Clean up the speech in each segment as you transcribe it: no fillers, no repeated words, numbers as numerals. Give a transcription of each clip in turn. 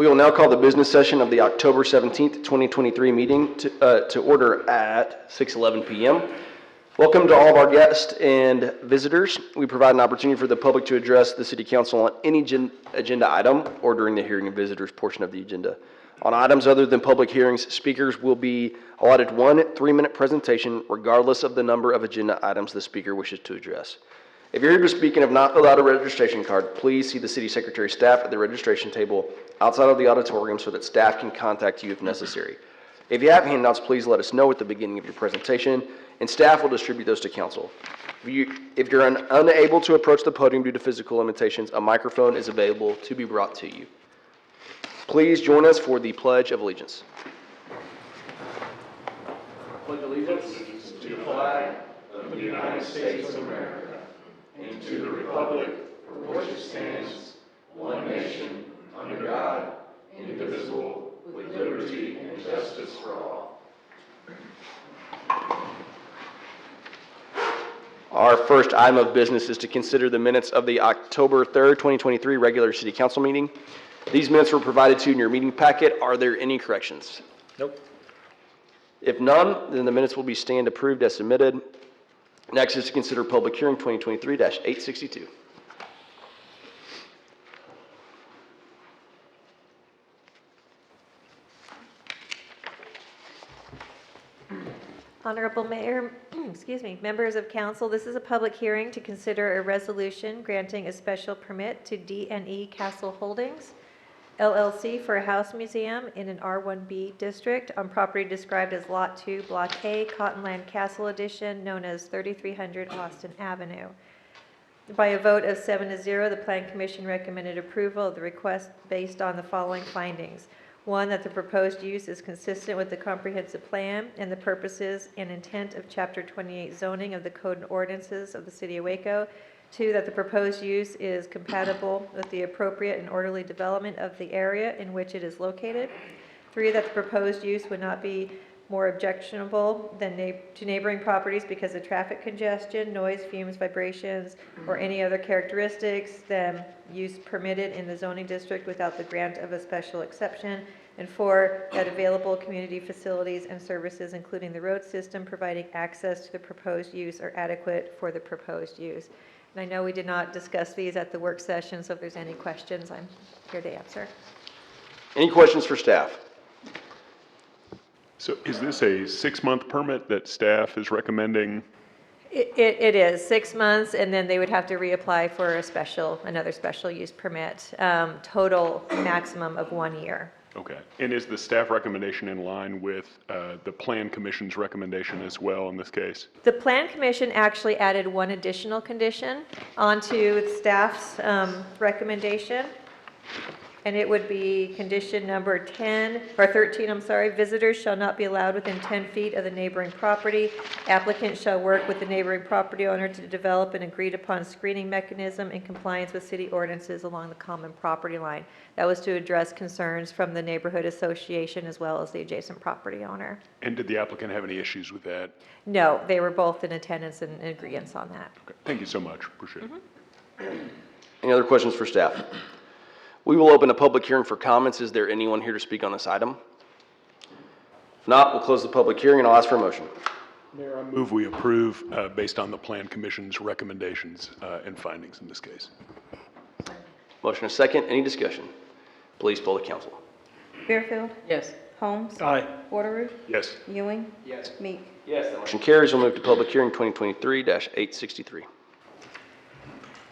We will now call the business session of the October 17th, 2023 meeting to order at 6:11 p.m. Welcome to all of our guests and visitors. We provide an opportunity for the public to address the City Council on any agenda item or during the hearing of visitors portion of the agenda. On items other than public hearings, speakers will be allotted 1 3-minute presentation regardless of the number of agenda items the speaker wishes to address. If you're here to speak and have not filled out a registration card, please see the City Secretary staff at the registration table outside of the auditorium so that staff can contact you if necessary. If you have handouts, please let us know at the beginning of your presentation, and staff will distribute those to council. If you're unable to approach the podium due to physical limitations, a microphone is available to be brought to you. Please join us for the Pledge of Allegiance. Pledge allegiance to the flag of the United States of America and to the republic for which it stands, one nation, under God, indivisible, with liberty and justice for all. Our first item of business is to consider the minutes of the October 3rd, 2023 regular City Council meeting. These minutes were provided to you in your meeting packet. Are there any corrections? Nope. If none, then the minutes will be stand approved as submitted. Next is to consider public hearing 2023-862. Honorable Mayor, members of council, this is a public hearing to consider a resolution granting a special permit to D&E Castle Holdings, LLC for a house museum in an R1B district on property described as Lot 2, Block A, Cottonland Castle Edition, known as 3300 Austin Avenue. By a vote of 7-0, the Plan Commission recommended approval of the request based on the following findings. 1, that the proposed use is consistent with the comprehensive plan and the purposes and intent of Chapter 28 zoning of the Code and Ordinances of the City of Waco. 2, that the proposed use is compatible with the appropriate and orderly development of the area in which it is located. 3, that the proposed use would not be more objectionable than to neighboring properties because of traffic congestion, noise, fumes, vibrations, or any other characteristics than use permitted in the zoning district without the grant of a special exception. And 4, that available community facilities and services, including the road system providing access to the proposed use, are adequate for the proposed use. And I know we did not discuss these at the work session, so if there's any questions, I'm here to answer. Any questions for staff? So is this a 6-month permit that staff is recommending? It is 6 months, and then they would have to reapply for another special use permit, total maximum of 1 year. Okay. And is the staff recommendation in line with the Plan Commission's recommendation as well in this case? The Plan Commission actually added one additional condition onto staff's recommendation, and it would be condition number 13, visitors shall not be allowed within 10 feet of the neighboring property. Applicant shall work with the neighboring property owner to develop an agreed upon screening mechanism in compliance with city ordinances along the common property line. That was to address concerns from the neighborhood association as well as the adjacent property owner. And did the applicant have any issues with that? No, they were both in attendance and in agreement on that. Okay. Thank you so much. Appreciate it. Any other questions for staff? We will open a public hearing for comments. Is there anyone here to speak on this item? If not, we'll close the public hearing and I'll ask for a motion. Mayor, I move we approve based on the Plan Commission's recommendations and findings in this case. Motion is second. Any discussion? Please poll the council. Fairfield. Yes. Holmes. Aye. Wateroo. Yes. Ewing. Yes. Meek. Yes. That motion carries. We'll move to public hearing 2023-863.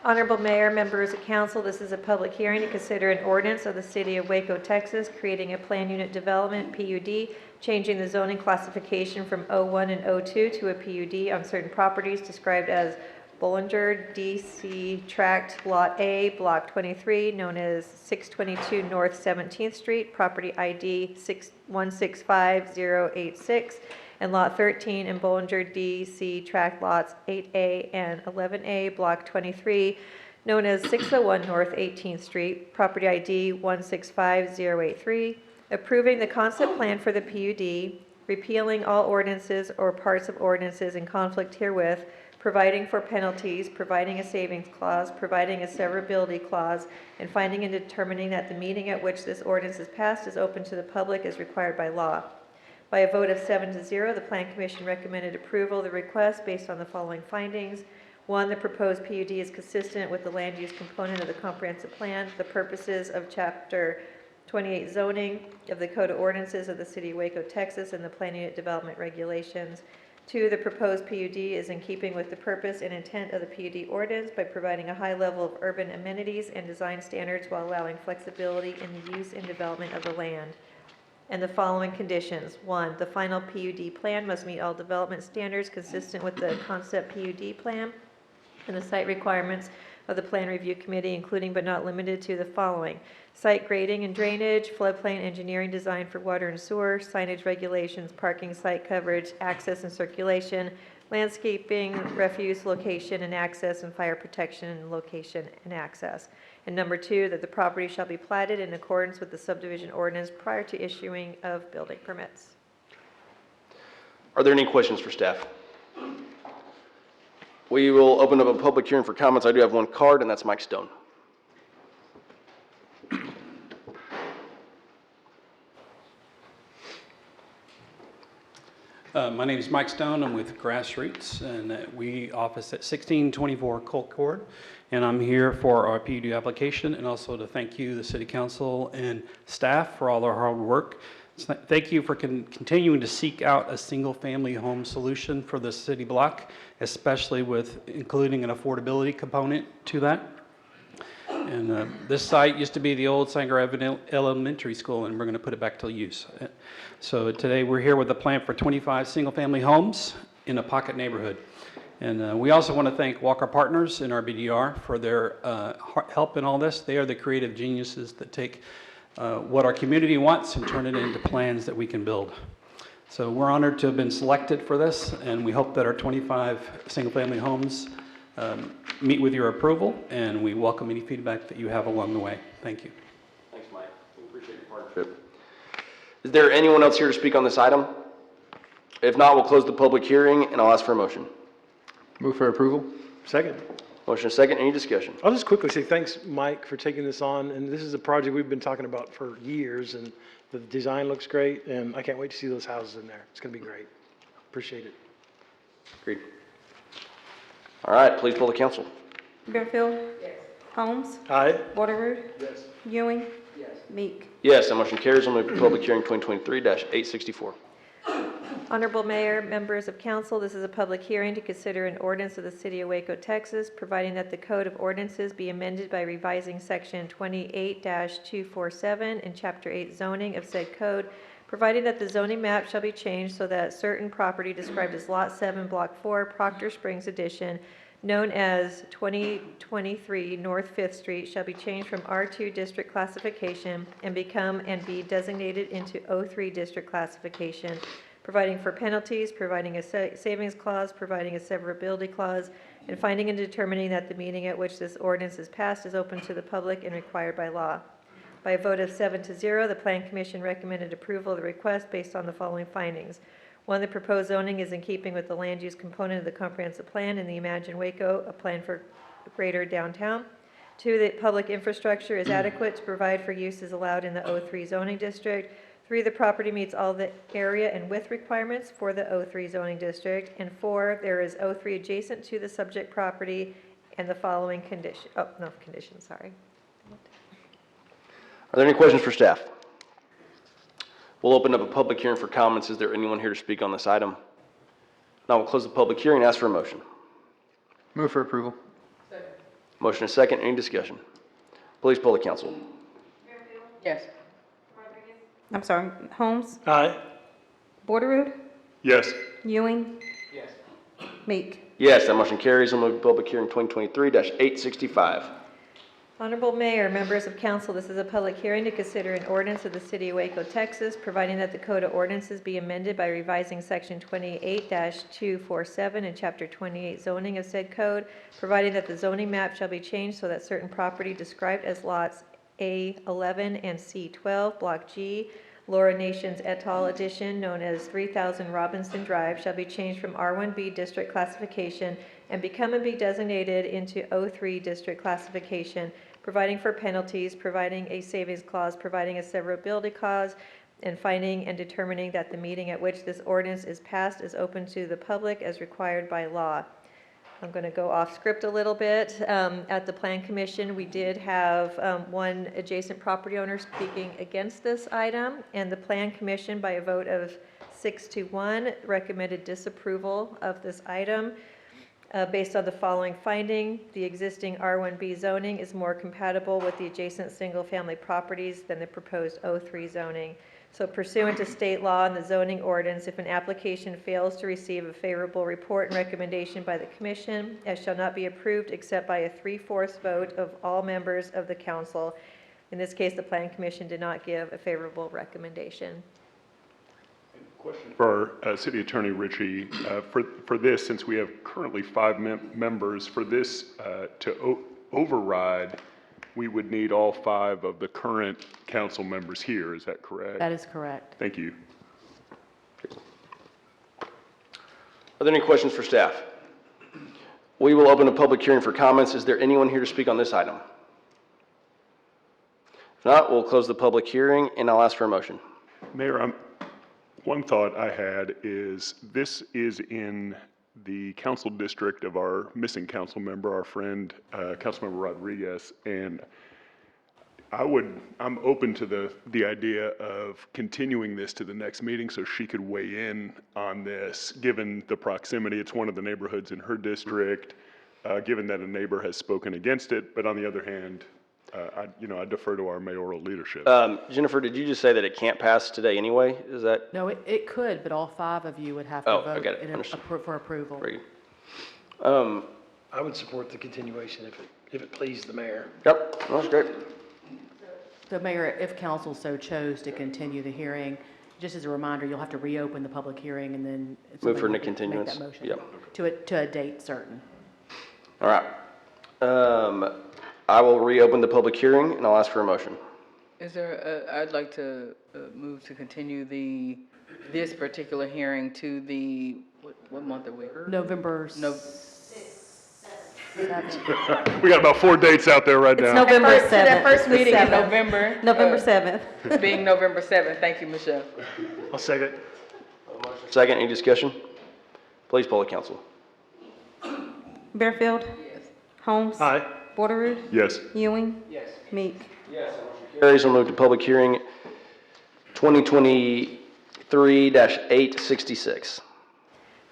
Honorable Mayor, members of council, this is a public hearing to consider an ordinance of the City of Waco, Texas, creating a plan unit development, PUD, changing the zoning classification from O1 and O2 to a PUD on certain properties described as Bollinger DC Tract Lot A, Block 23, known as 622 North 17th Street, property ID 165-086, and Lot 13 in Bollinger DC Tract Lots 8A and 11A, Block 23, known as 601 North 18th Street, property ID 165-083, approving the concept plan for the PUD, repealing all ordinances or parts of ordinances in conflict herewith, providing for penalties, providing a savings clause, providing a severability clause, and finding and determining that the meeting at which this ordinance is passed is open to the public as required by law. By a vote of 7-0, the Plan Commission recommended approval of the request based on the following findings. 1, the proposed PUD is consistent with the land use component of the comprehensive plan, the purposes of Chapter 28 zoning of the Code of Ordinances of the City of Waco, Texas, and the Plan Unit Development Regulations. 2, the proposed PUD is in keeping with the purpose and intent of the PUD ordinance by providing a high level of urban amenities and design standards while allowing flexibility in the use and development of the land. And the following conditions. 1, the final PUD plan must meet all development standards consistent with the concept PUD plan and the site requirements of the Plan Review Committee, including but not limited to the following: site grading and drainage, floodplain engineering design for water and sewer, signage regulations, parking site coverage, access and circulation, landscaping, refuse location and access, and fire protection location and access. And number 2, that the property shall be platted in accordance with the subdivision ordinance prior to issuing of building permits. Are there any questions for staff? We will open up a public hearing for comments. I do have one card, and that's Mike Stone. My name is Mike Stone. I'm with Grassroots, and we office at 1624 Colt Court. And I'm here for our PUD application, and also to thank you, the City Council and staff, for all their hard work. Thank you for continuing to seek out a single-family home solution for the city block, especially with including an affordability component to that. And this site used to be the old Sanger Avenue Elementary School, and we're going to put it back to use. So today we're here with a plan for 25 single-family homes in a pocket neighborhood. And we also want to thank Walker Partners and our BDR for their help in all this. They are the creative geniuses that take what our community wants and turn it into plans that we can build. So we're honored to have been selected for this, and we hope that our 25 single-family homes meet with your approval, and we welcome any feedback that you have along the way. Thank you. Thanks, Mike. We appreciate your partnership. Is there anyone else here to speak on this item? If not, we'll close the public hearing, and I'll ask for a motion. Move for approval. Second. Motion and second. Any discussion? I'll just quickly say thanks, Mike, for taking this on. And this is a project we've been talking about for years, and the design looks great, and I can't wait to see those houses in there. It's going to be great. Appreciate it. Agreed. All right, please poll the council. Bearfield? Yes. Holmes? Aye. Waterroot? Yes. Ewing? Yes. Meek? Yes, that motion carries. I'll move to public hearing 2023-864. Honorable Mayor, members of council, this is a public hearing to consider an ordinance of the City of Waco, Texas, providing that the Code of Ordinances be amended by revising Section 28-247 in Chapter 8 zoning of said code, providing that the zoning map shall be changed so that certain property described as Lot 7, Block 4, Proctor Springs Edition, known as 2023 North 5th Street, shall be changed from R2 district classification and become and be designated into O3 district classification, providing for penalties, providing a savings clause, providing a severability clause, and finding and determining that the meeting at which this ordinance is passed is open to the public and required by law. By a vote of 7-0, the Plan Commission recommended approval of the request based on the following findings. 1, the proposed zoning is in keeping with the land use component of the comprehensive plan in the Imagine Waco, a plan for greater downtown. 2, the public infrastructure is adequate to provide for uses allowed in the O3 zoning district. 3, the property meets all the area and width requirements for the O3 zoning district. And 4, there is O3 adjacent to the subject property and the following conditions, sorry. Are there any questions for staff? We'll open up a public hearing for comments. Is there anyone here to speak on this item? Now we'll close the public hearing and ask for a motion. Move for approval. Motion and second. Any discussion? Please poll the council. Yes. I'm sorry, Holmes? Aye. Waterroot? Yes. Ewing? Yes. Meek? Yes, that motion carries. We'll move to public hearing 2023-865. Honorable Mayor, members of council, this is a public hearing to consider an ordinance of the City of Waco, Texas, providing that the Code of Ordinances be amended by revising Section 28-247 in Chapter 28 zoning of said code, providing that the zoning map shall be changed so that certain property described as lots A11 and C12, Block G, Laura Nations et al. Edition, known as 3000 Robinson Drive, shall be changed from R1B district classification and become and be designated into O3 district classification, providing for penalties, providing a savings clause, providing a severability clause, and finding and determining that the meeting at which this ordinance is passed is open to the public as required by law. I'm going to go off script a little bit. At the Plan Commission, we did have one adjacent property owner speaking against this item, and the Plan Commission, by a vote of 6-1, recommended disapproval of this item based on the following finding. The existing R1B zoning is more compatible with the adjacent single-family properties than the proposed O3 zoning. So pursuant to state law and the zoning ordinance, if an application fails to receive a favorable report and recommendation by the commission, it shall not be approved except by a 3/4 vote of all members of the council. In this case, the Plan Commission did not give a favorable recommendation. Question for City Attorney Ritchie. For this, since we have currently 5 members, for this to override, we would need all 5 of the current council members here. Is that correct? That is correct. Thank you. Are there any questions for staff? We will open a public hearing for comments. Is there anyone here to speak on this item? If not, we'll close the public hearing, and I'll ask for a motion. Mayor, one thought I had is this is in the council district of our missing council member, our friend, Councilmember Rodriguez, and I'm open to the idea of continuing this to the next meeting so she could weigh in on this, given the proximity. It's one of the neighborhoods in her district, given that a neighbor has spoken against it, but on the other hand, I defer to our mayoral leadership. Jennifer, did you just say that it can't pass today anyway? Is that? No, it could, but all 5 of you would have to Oh, vote I got it. in Understood. for approval. Very good. I would support the continuation if it pleased the mayor. Yep, that's great. So Mayor, if council so chose to continue the hearing, just as a reminder, you'll have to reopen the public hearing and then. Move for somebody a will make continuance. that motion Yep. to a date certain. All right. I will reopen the public hearing, and I'll ask for a motion. Is there, I'd like to move to continue this particular hearing to the, what month are we? November No. 7th. We got about 4 dates out there right now. November To that 7th. first The meeting in 7th. November. November 7th. Being November 7th. Thank you, Michelle. I'll second. Second, any discussion? Please poll the council. Bearfield? Holmes? Aye. Borderood? Yes. Ewing? Meek? Carries, we'll move to public hearing 2023-866.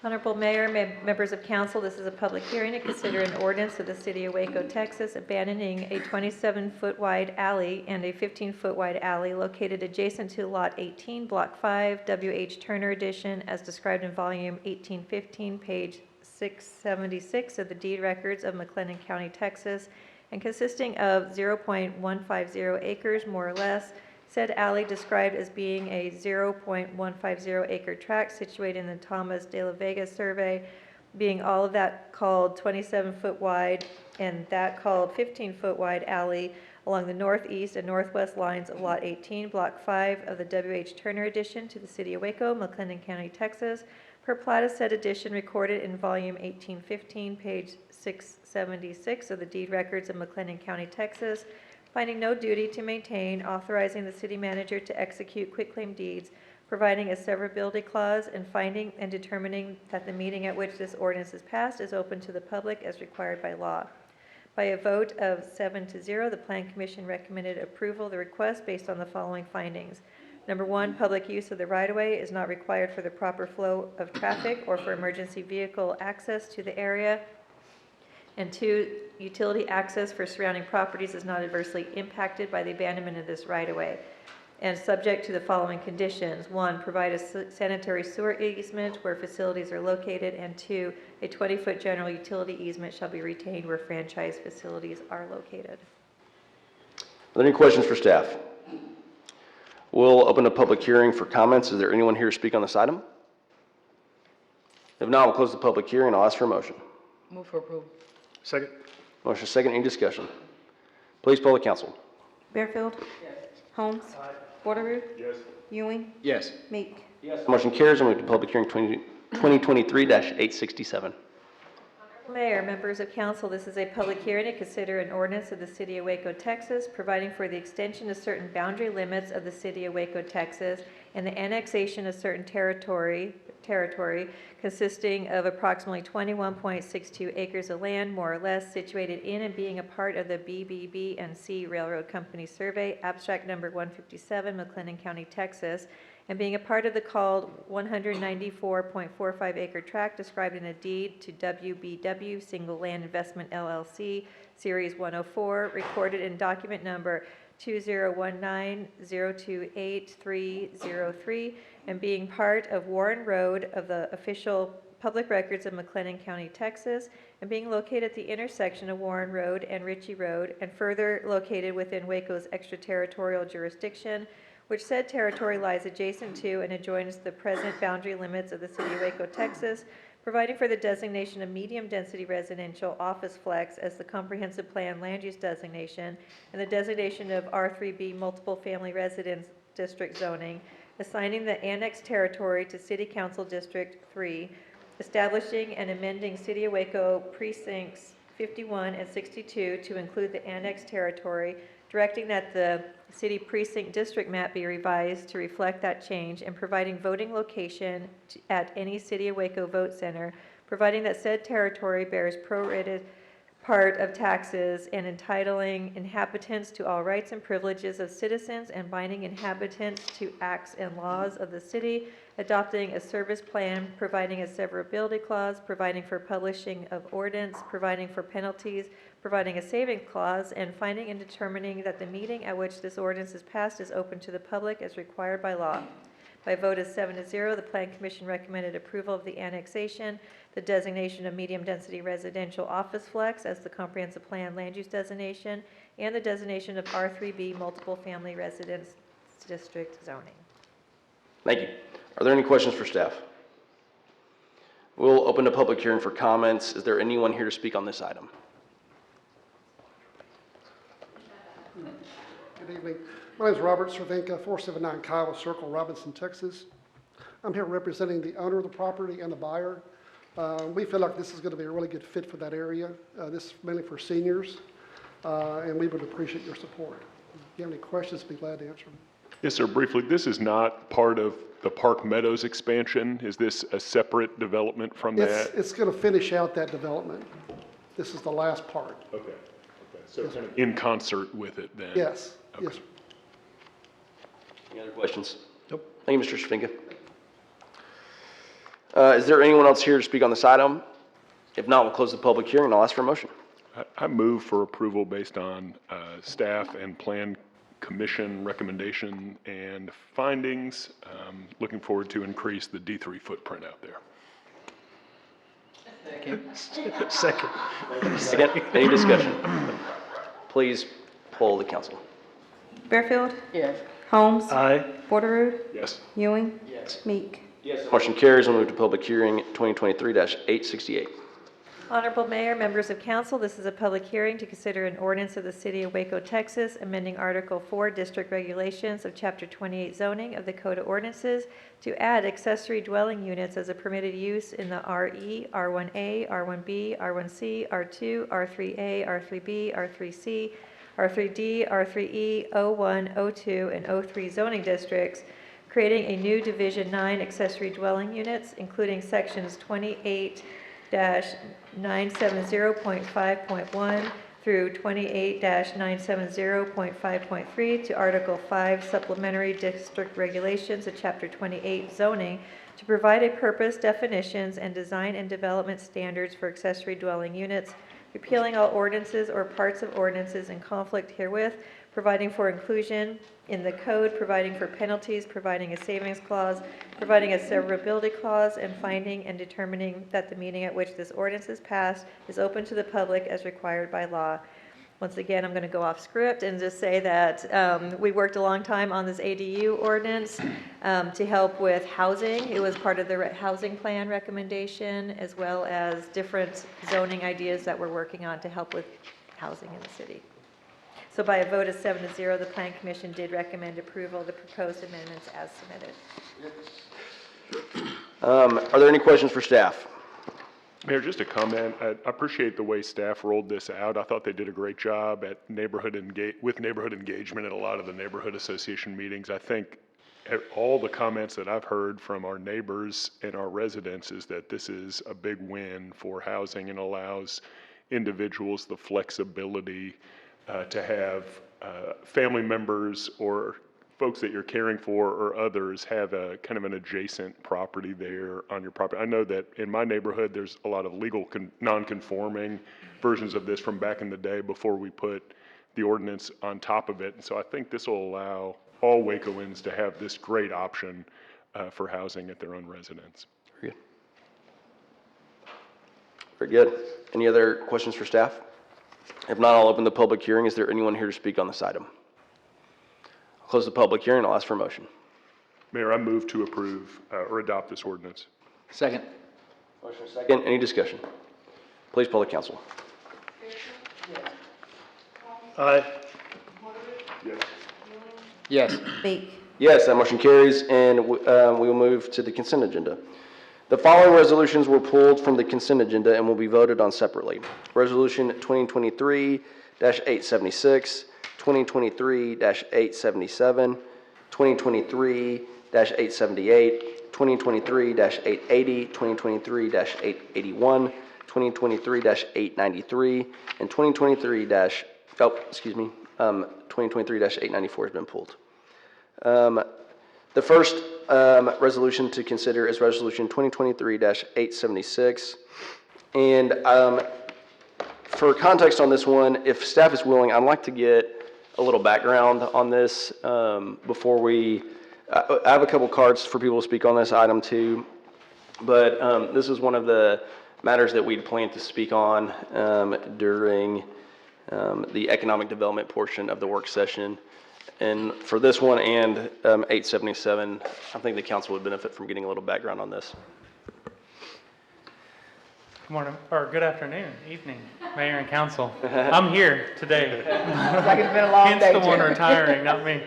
Honorable Mayor, members of council, this is a public hearing to consider an ordinance of the City of Waco, Texas, abandoning a 27-foot wide alley and a 15-foot wide alley located adjacent to Lot 18, Block 5, W.H. Turner Edition, as described in Volume 1815, page 676 of the deed records of McLennan County, Texas, and consisting of 0.150 acres, more or less. Said alley described as being a 0.150 acre tract situated in the Thomas de la Vega survey, being all of that called 27-foot wide and that called 15-foot wide alley along the northeast and northwest lines of Lot 18, Block 5 of the W.H. Turner Edition to the City of Waco, McLennan County, Texas, per plat of said edition recorded in Volume 1815, page 676 of the deed records of McLennan County, Texas, finding no duty to maintain, authorizing the city manager to execute quitclaim deeds, providing a severability clause, and finding and determining that the meeting at which this ordinance is passed is open to the public as required by law. By a vote of 7-0, the Plan Commission recommended approval of the request based on the following findings. Number 1, public use of the right-of-way is not required for the proper flow of traffic or for emergency vehicle access to the area. And 2, utility access for surrounding properties is not adversely impacted by the abandonment of this right-of-way. And subject to the following conditions. 1, provide a sanitary sewer easement where facilities are located. And 2, a 20-foot general utility easement shall be retained where franchise facilities are located. Are there any questions for staff? We'll open a public hearing for comments. Is there anyone here to speak on this item? If not, we'll close the public hearing, and I'll ask for a motion. Move for approval. Second. Motion second, any discussion? Please poll the council. Bearfield? Holmes? Borderood? Yes. Ewing? Yes. Meek? Motion carries, we'll move to public hearing 2023-867. Mayor, members of council, this is a public hearing to consider an ordinance of the City of Waco, Texas, providing for the extension of certain boundary limits of the City of Waco, Texas, and the annexation of certain territory consisting of approximately 21.62 acres of land, more or less, situated in and being a part of the BB&C Railroad Company Survey, abstract number 157, McLennan County, Texas, and being a part of the called 194.45 acre tract described in a deed to WBW Single Land Investment LLC, Series 104, recorded in document number 2019-028-303, and being part of Warren Road of the official public records of McLennan County, Texas, and being located at the intersection of Warren Road and Ritchie Road, and further located within Waco's extraterritorial jurisdiction, which said territory lies adjacent to and adjoins the present boundary limits of the City of Waco, Texas, providing for the designation of medium-density residential office flex as the comprehensive plan land use designation, and the designation of R3B multiple family residence district zoning, assigning the annexed territory to City Council District 3, establishing and amending City of Waco precincts 51 and 62 to include the annexed territory, directing that the city precinct district map be revised to reflect that change, and providing voting location at any City of Waco vote center, providing that said territory bears prorated part of taxes, and entitling inhabitants to all rights and privileges of citizens, and binding inhabitants to acts and laws of the city, adopting a service plan, providing a severability clause, providing for publishing of ordinance, providing for penalties, providing a savings clause, and finding and determining that the meeting at which this ordinance is passed is open to the public as required by law. By a vote of 7-0, the Plan Commission recommended approval of the annexation, the designation of medium-density residential office flex as the comprehensive plan land use designation, and the designation of R3B multiple family residence district zoning. Thank you. Are there any questions for staff? We'll open the public hearing for comments. Is there anyone here to speak on this item? Good evening. My name is Robert Cervenka, 479 Kiowa Circle, Robinson, Texas. I'm here representing the owner of the property and the buyer. We feel like this is going to be a really good fit for that area. This is mainly for seniors, and we would appreciate your support. If you have any questions, I'd be glad to answer them. Yes, sir, briefly, this is not part of the Park Meadows expansion. Is this a separate development from that? It's going to finish out that development. This is the last part. Okay, so kind of in concert with it then? Yes, yes. Okay. Any other questions? Nope. Thank you, Mr. Cervenka. Is there anyone else here to speak on this item? If not, we'll close the public hearing and I'll ask for a motion. I move for approval based on staff and plan commission recommendation and findings. Looking forward to increase the D3 footprint out there. Second. Second, any discussion? Please poll the council. Bearfield, Yes. Holmes, Aye. Porteroo, Yes. Ewing, Yes. Meek. Motion carries. We'll move to public hearing 2023-868. Honorable Mayor, members of council, this is a public hearing to consider an ordinance of the City of Waco, Texas, amending Article 4 District Regulations of Chapter 28 Zoning of the Code of Ordinances to add accessory dwelling units as a permitted use in the RE, R1A, R1B, R1C, R2, R3A, R3B, R3C, R3D, R3E, O1, O2, and O3 zoning districts, creating a new Division 9 accessory dwelling units, including sections 28-970.5.1 through 28-970.5.3 to Article 5 Supplementary District Regulations of Chapter 28 Zoning to provide a purpose, definitions, and design and development standards for accessory dwelling units, repealing all ordinances or parts of ordinances in conflict herewith, providing for inclusion in the code, providing for penalties, providing a savings clause, providing a severability clause, and finding and determining that the meeting at which this ordinance is passed is open to the public as required by law. Once again, I'm going to go off script and just say that we worked a long time on this ADU ordinance to help with housing. It was part of the housing plan recommendation, as well as different zoning ideas that we're working on to help with housing in the city. So by a vote of 7-0, the Plan Commission did recommend approval of the proposed amendments as submitted. Are there any questions for staff? Mayor, just a comment. I appreciate the way staff rolled this out. I thought they did a great job at with neighborhood engagement at a lot of the neighborhood association meetings. I think all the comments that I've heard from our neighbors and our residents is that this is a big win for housing and allows individuals the flexibility to have family members or folks that you're caring for or others have a kind of an adjacent property there on your property. I know that in my neighborhood, there's a lot of legal non-conforming versions of this from back in the day before we put the ordinance on top of it. And so I think this will allow all Wacoans to have this great option for housing at their own residence. Very good. Very good. Any other questions for staff? If not, I'll open the public hearing. Is there anyone here to speak on this item? I'll close the public hearing. I'll ask for a motion. Mayor, I move to approve or adopt this ordinance. Second. Motion second. Any discussion? Please poll the council. Aye. Yes. Yes. Meek. Yes, that motion carries, and we will move to the consent agenda. The following resolutions were pulled from the consent agenda and will be voted on separately. Resolution 2023-876, 2023-877, 2023-878, 2023-880, 2023-881, 2023-893, and 2023-894 has been pulled. The first resolution to consider is Resolution 2023-876. And for context on this one, if staff is willing, I'd like to get a little background on this before we, I have a couple cards for people to speak on this item too, but this is one of the matters that we'd planned to speak on during the economic development portion of the work session. And for this one and 877, I think the council would benefit from getting a little background on this. Good morning, or good afternoon, evening, Mayor and Council. I'm here today. Like it's been a long Hence day, the one Jerry. retiring, not me.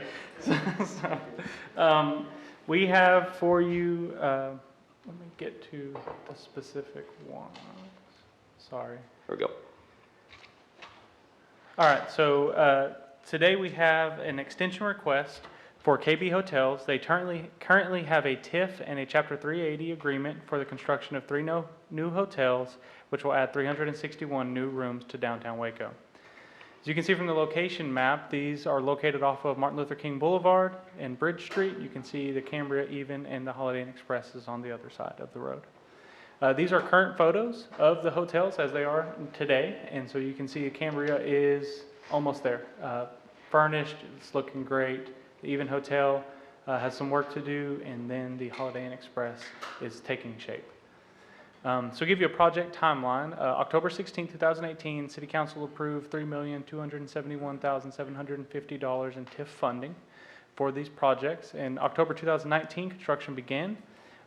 We have for you, let me get to the specific one. Sorry. There we go. All right, so today we have an extension request for KB Hotels. They currently have a TIF and a Chapter 380 agreement for the construction of 3 new hotels, which will add 361 new rooms to downtown Waco. As you can see from the location map, these are located off of Martin Luther King Boulevard and Bridge Street. You can see the Cambria Even and the Holiday Inn Express is on the other side of the road. These are current photos of the hotels as they are today, and so you can see Cambria is almost there. Furnished, it's looking great. The Even Hotel has some work to do, and then the Holiday Inn Express is taking shape. So to give you a project timeline, October 16, 2018, City Council approved $3,271,750 in TIF funding for these projects. In October 2019, construction began.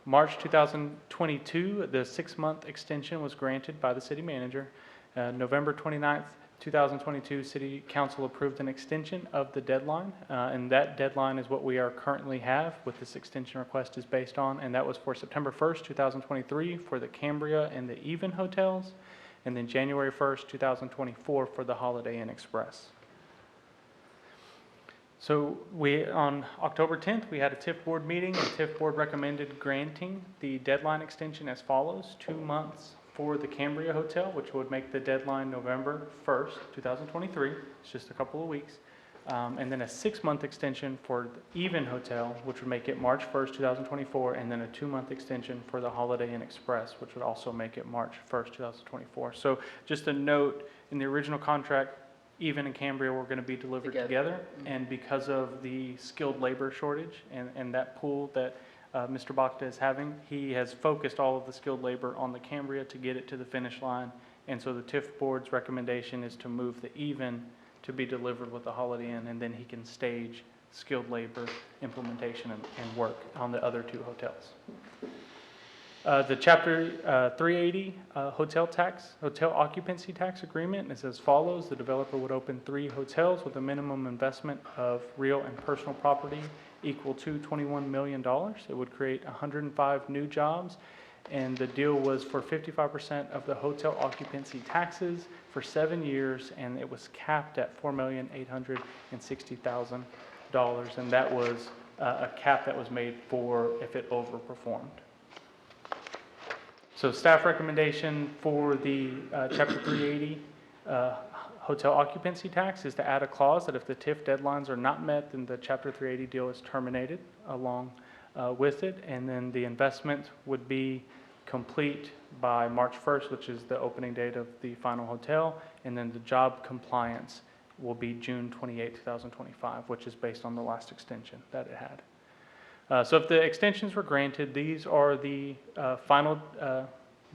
March 2022, the 6-month extension was granted by the city manager. November 29th, 2022, City Council approved an extension of the deadline, and that deadline is what we are currently have with this extension request is based on, and that was for September 1st, 2023 for the Cambria and the Even hotels, and then January 1st, 2024 for the Holiday Inn Express. So on October 10th, we had a TIF board meeting, and TIF board recommended granting the deadline extension as follows: 2 months for the Cambria Hotel, which would make the deadline November 1st, 2023. It's just a couple of weeks. And then a 6-month extension for the Even Hotel, which would make it March 1st, 2024, and then a 2-month extension for the Holiday Inn Express, which would also make it March 1st, 2024. So just a note, in the original contract, Even and Cambria were going to be delivered together, and because of the skilled labor shortage and that pool that Mr. Bakta is having, he has focused all of the skilled labor on the Cambria to get it to the finish line, and so the TIF board's recommendation is to move the Even to be delivered with the Holiday Inn, and then he can stage skilled labor implementation and work on the other 2 hotels. The Chapter 380 hotel occupancy tax agreement is as follows. The developer would open 3 hotels with a minimum investment of real and personal property equal to $21 million. It would create 105 new jobs And the deal was for 55% of the hotel occupancy taxes for 7 years, and it was capped at $4,860,000. And that was a cap that was made for if it overperformed. So staff recommendation for the Chapter 380 hotel occupancy tax is to add a clause that if the TIF deadlines are not met, then the Chapter 380 deal is terminated along with it. And then the investment would be complete by March 1st, which is the opening date of the final hotel. And then the job compliance will be June 28, 2025, which is based on the last extension that it had. So if the extensions were granted, these are the final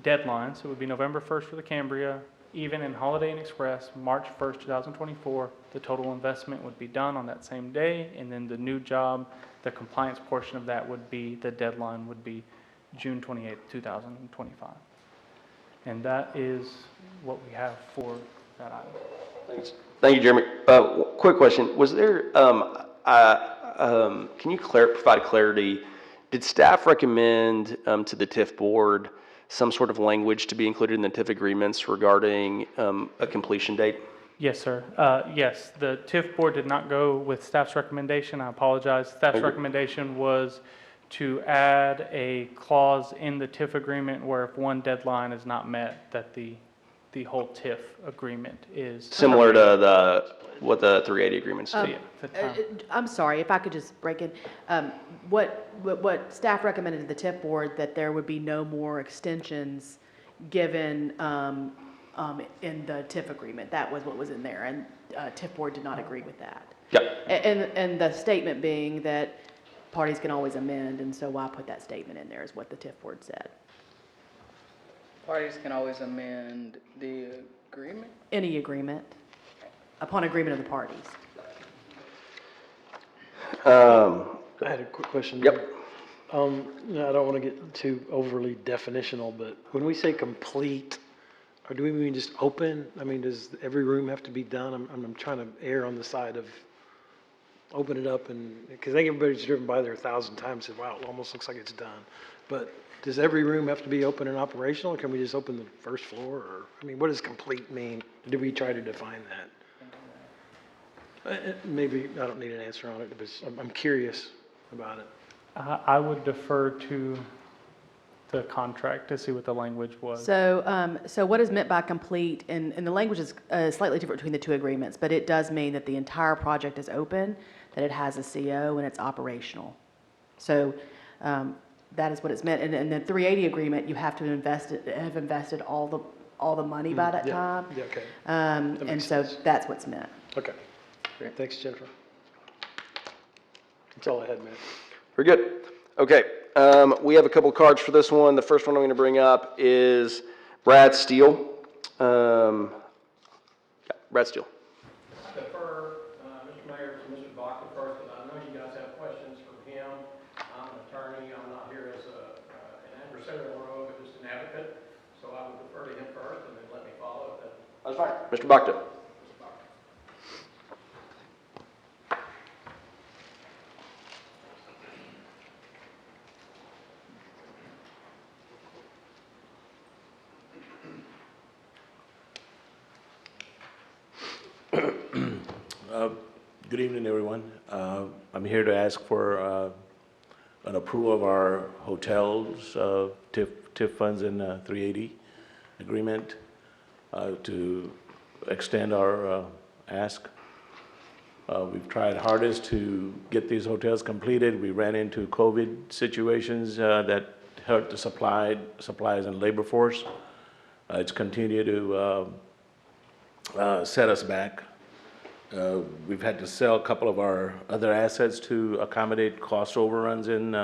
deadlines. It would be November 1st for the Cambria, Even and Holiday Inn Express, March 1st, 2024. The total investment would be done on that same day, and then the new job, the compliance portion of that would be, the deadline would be June 28th, 2025. And that is what we have for that item. Thanks. Thank you, Jeremy. Quick question. Was there, can you provide clarity? Did staff recommend to the TIF board some sort of language to be included in the TIF agreements regarding a completion date? Yes, sir. Yes, the TIF board did not go with staff's recommendation. I apologize. Staff's recommendation was to add a clause in the TIF agreement where if one deadline is not met, that the whole TIF agreement is Similar to what the 380 agreements do. I'm sorry, if I could just break in. What staff recommended to the TIF board, that there would be no more extensions given in the TIF agreement. That was what was in there, and TIF board did not agree with that. Yep. And the statement being that parties can always amend, and so why put that statement in there is what the TIF board said. Parties can always amend the agreement? Any agreement, upon agreement of the parties. I had a quick question. Yep. No, I don't want to get too overly definitional, but when we say complete, or do we mean just open? I mean, does every room have to be done? I'm trying to err on the side of open it up, and, because I think everybody's driven by there 1,000 times and said, wow, it almost looks like it's done. But does every room have to be open and operational, or can we just open the first floor? Or, I mean, what does complete mean? Did we try to define that? Maybe I don't need an answer on it, but I'm curious about it. I would defer to the contract to see what the language was. So what is meant by complete, and the language is slightly different between the two agreements, but it does mean that the entire project is open, that it has a CO, and it's operational. So that is what it's meant. And in the 380 agreement, you have to have invested all the money by that time. Yeah, okay. And makes so sense. that's what's meant. Okay. Great. Thanks, Jennifer. That's all I had, man. Very good. Okay. We have a couple cards for this one. The first one I'm going to bring up is Brad Steele. Brad Steele. Defer, Mr. Mayor, to Mr. Baca first, but I know you guys have questions for him. I'm an attorney. I'm not here as an adversarial role, but just an advocate. So I would defer to him first and then let me follow up. That's fine. Mr. Baca. Good evening, everyone. I'm here to ask for an approval of our hotels, TIF funds in 380 agreement to extend our ask. We've tried hardest to get these hotels completed. We ran into COVID situations that hurt the supplies and labor force. It's continued to set us back. We've had to sell a couple of our other assets to accommodate cost overruns and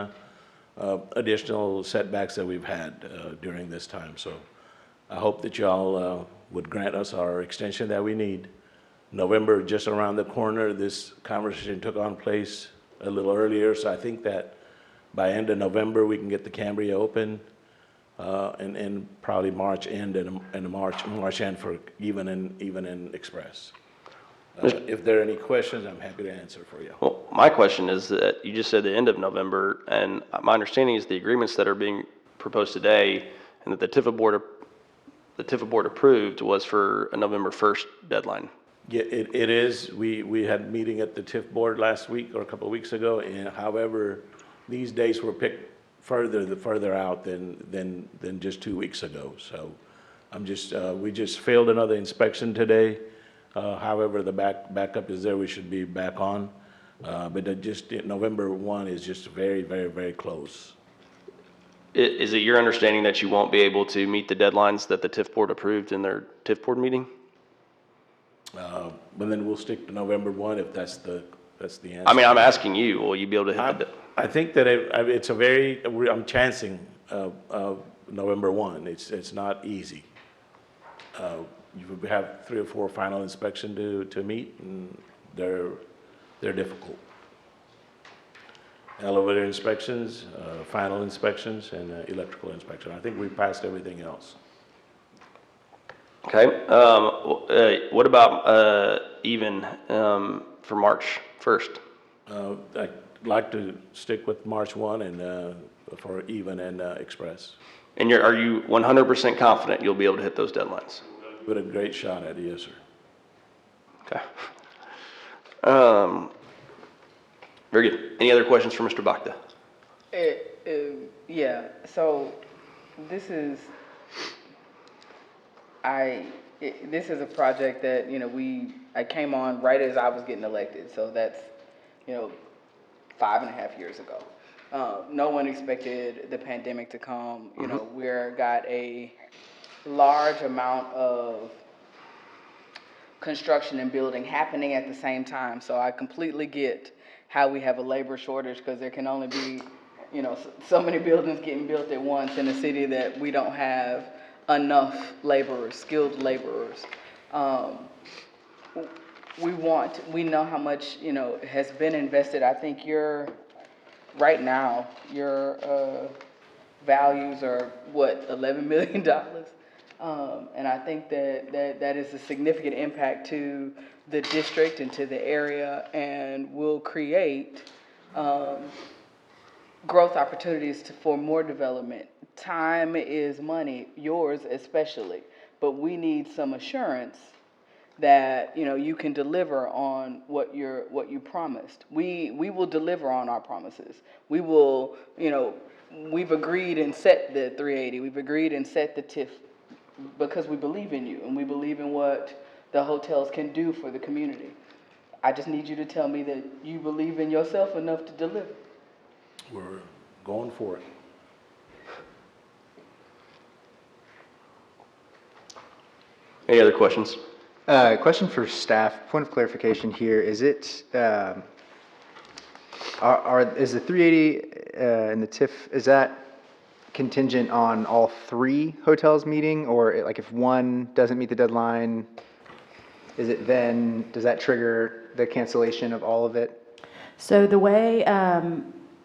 additional setbacks that we've had during this time. So I hope that y'all would grant us our extension that we need. November just around the corner. This conversation took on place a little earlier, so I think that by end of November we can get the Cambria open, and probably March end and March end for even and Express. If there are any questions, I'm happy to answer for you. Well, my question is that you just said the end of November, and my understanding is the agreements that are being proposed today and that the Tifa board approved was for a November 1st deadline. Yeah, it is. We had a meeting at the TIF board last week or a couple of weeks ago, and however, these dates were picked further out than just 2 weeks ago. So we just failed another inspection today. However, the backup is there. We should be back on. But November 1 is just very, very, very close. Is it your understanding that you won't be able to meet the deadlines that the TIF board approved in their TIF board meeting? But then we'll stick to November 1 if that's the answer. I mean, I'm asking you, will you be able to hit the? I think that it's I'm chancing November 1. It's not easy. You have 3 or 4 final inspection to meet, and they're difficult. Elevator inspections, final inspections, and electrical inspection. I think we passed everything else. Okay, what about even for March 1st? I'd like to stick with March 1 and for even and express. And are you 100% confident you'll be able to hit those deadlines? Give it a great shot at it, yes, sir. Okay. Very good. Any other questions for Mr. Bakta? Yeah, so this is, this is a project that, I came on right as I was getting elected, so that's, 5.5 years ago. No one expected the pandemic to come, we're got a large amount of construction and building happening at the same time, so I completely get how we have a labor shortage, because there can only be, so many buildings getting built at once in a city that we don't have enough laborers, skilled laborers. We know how much, has been invested. I think right now, your values are, $11 million? And I think that is a significant impact to the district and to the area, and will create growth opportunities for more development. Time is money, yours especially, but we need some assurance that you can deliver on what you promised. We will deliver on our promises. We will, we've agreed and set the 380. We've agreed and set the TIF because we believe in you and we believe in what the hotels can do for the community. I just need you to tell me that you believe in yourself enough to deliver. We're going for it. Any other questions? Question for staff, point of clarification here, is it, is the 380 and the TIF, is that contingent on all 3 hotels meeting? Or like if one doesn't meet the deadline, is it then, does that trigger the cancellation of all of it? So the way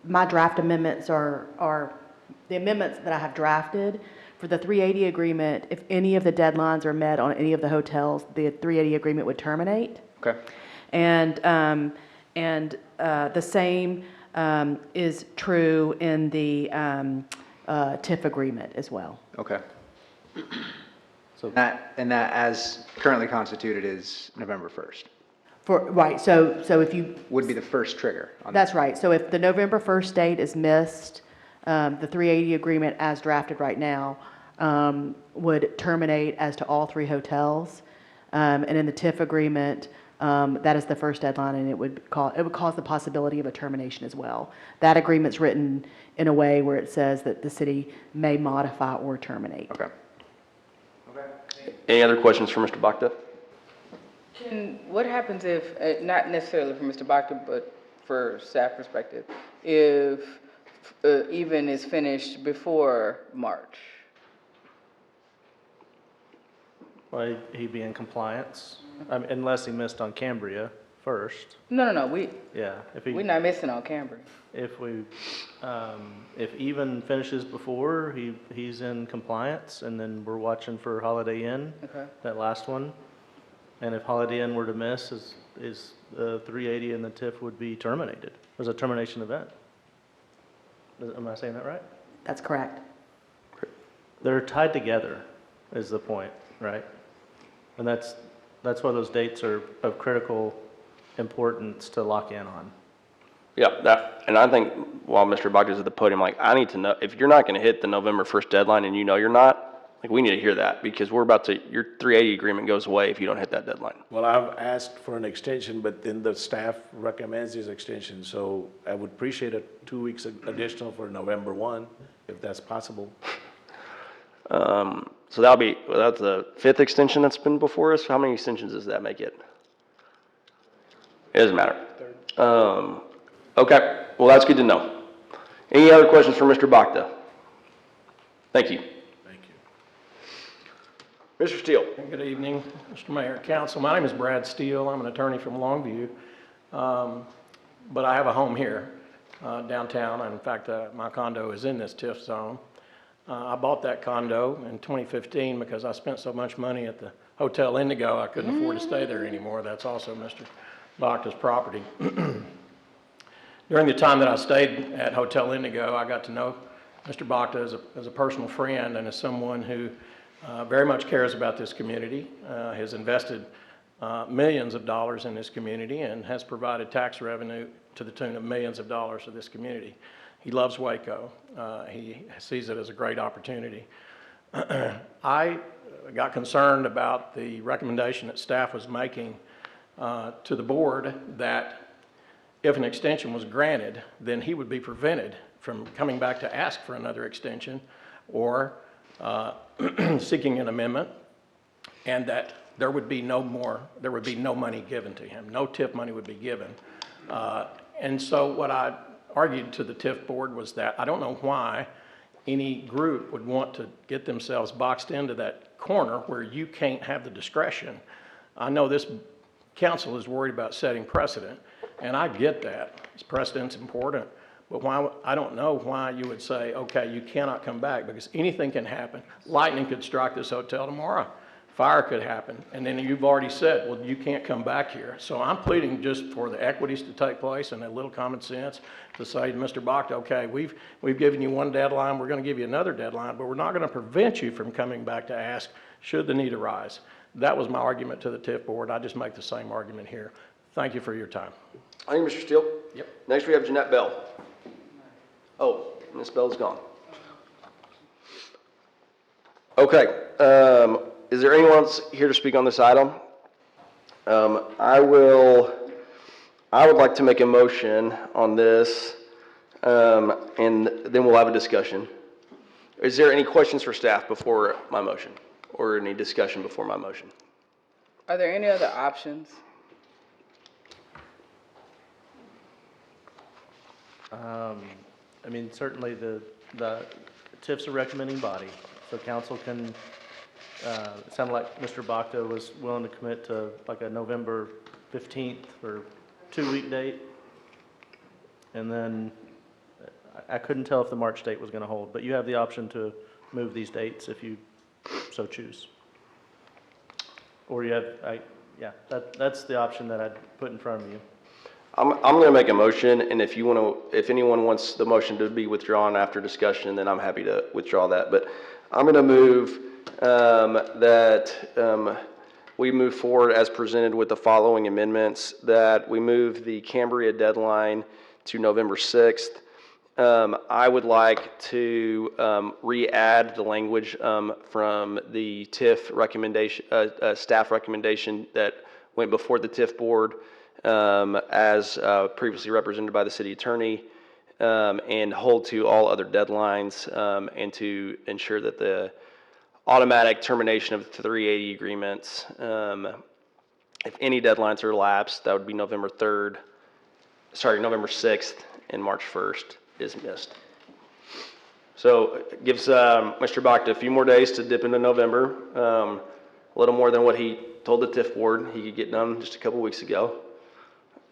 my draft amendments are the amendments that I have drafted for the 380 agreement, if any of the deadlines are met on any of the hotels, the 380 agreement would terminate. Okay. And the same is true in the TIF agreement as well. Okay. So that as currently constituted is November 1st. Right, so if you... Would be the first trigger on that. That's right. So if the November 1st date is missed, the 380 agreement as drafted right now would terminate as to all 3 hotels. And in the TIF agreement, that is the first deadline, and it would cause the possibility of a termination as well. That agreement's written in a way where it says that the city may modify or terminate. Okay. Any other questions for Mr. Bakta? What happens if, not necessarily for Mr. Bakta, but for staff perspective, if even is finished before March? Well, he'd be in compliance, unless he missed on Cambria first. No, Yeah, we're not missing on Cambria. if even finishes before, he's in compliance, and then we're watching for Holiday Inn, Okay. that last one. And if Holiday Inn were to miss, is the 380 and the TIF would be terminated. There's a termination event. Am I saying that right? That's correct. they're tied together, is the point, right? And that's why those dates are of critical importance to lock in on. Yeah, and I think while Mr. Bogdan is at the podium, like, I need to know, if you're not gonna hit the November 1st deadline and you know you're not, like, we need to hear that, because we're about to, your 380 agreement goes away if you don't hit that deadline. Well, I've asked for an extension, but then the staff recommends this extension, so I would appreciate a 2 weeks additional for November 1, if that's possible. So that'll be, well, that's the 5th extension that's been before us. How many extensions does that make it? It doesn't matter. Okay, well, that's good to know. Any other questions for Mr. Bogdan? Thank you. Thank you. Mr. Steele? Good evening, Mr. Mayor, Council. My name is Brad Steele. I'm an attorney from Longview, but I have a home here downtown. In fact, my condo is in this TIF zone. I bought that condo in 2015 because I spent so much money at the Hotel Indigo, I couldn't afford to stay there anymore. That's also Mr. Bogdan's property. During the time that I stayed at Hotel Indigo, I got to know Mr. Bogdan as a personal friend and as someone who very much cares about this community, has invested millions of dollars in this community, and has provided tax revenue to the tune of millions of dollars to this community. He loves Waco. He sees it as a great opportunity. I got concerned about the recommendation that staff was making to the board that if an extension was granted, then he would be prevented from coming back to ask for another extension or seeking an amendment, and that there would be no money given to him. No TIF money would be given. And so what I argued to the TIF board was that I don't know why any group would want to get themselves boxed into that corner where you can't have the discretion. I know this council is worried about setting precedent, and I get that. Precedent's important. But why, I don't know why you would say, okay, you cannot come back, because anything can happen. Lightning could strike this hotel tomorrow. Fire could happen. And then you've already said, well, you can't come back here. So I'm pleading just for the equities to take place and a little common sense to say to Mr. Bogdan, okay, we've given you one deadline, we're going to give you another deadline, but we're not going to prevent you from coming back to ask should the need arise. That was my argument to the TIF board. I just make the same argument here. Thank you for your time. Thank you, Mr. Steele. Yep. Next, we have Jeanette Bell. Oh, Ms. Bell's gone. Okay, is there anyone else here to speak on this item? I would like to make a motion on this, and then we'll have a discussion. Is there any questions for staff before my motion, or any discussion before my motion? Are there any other options? I mean, certainly the TIF's a recommending body, so council can, it sounded like Mr. Bogdan was willing to commit to like a November 15th or 2-week date. And then I couldn't tell if the March date was going to hold, but you have the option to move these dates if you so choose. Or you have, yeah, that's the option that I'd put in front of you. I'm going to make a motion, and if anyone wants the motion to be withdrawn after discussion, then I'm happy to withdraw that. But I'm going to move that we move forward as presented with the following amendments, that we move the Cambria deadline to November 6th. I would like to re-add the language from the TIF recommendation, staff recommendation that went before the TIF board, as previously represented by the city attorney, and hold to all other deadlines, and to ensure that the automatic termination of the 380 agreements, if any deadlines are lapsed, that would be November 6th and March 1st is missed. So it gives Mr. Bogdan a few more days to dip into November, a little more than what he told the TIF board he could get done just a couple weeks ago.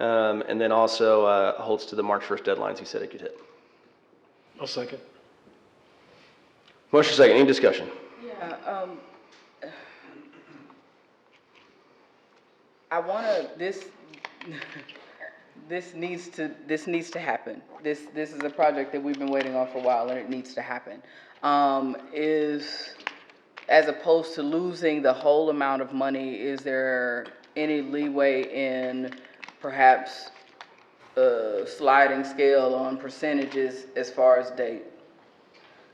And then also holds to the March 1st deadlines he said he could hit. I'll second. Motion second, any discussion? Yeah, I want to, this needs to happen. This is a project that we've been waiting on for a while, and it needs to happen. As opposed to losing the whole amount of money, is there any leeway in perhaps a sliding scale on percentages as far as date?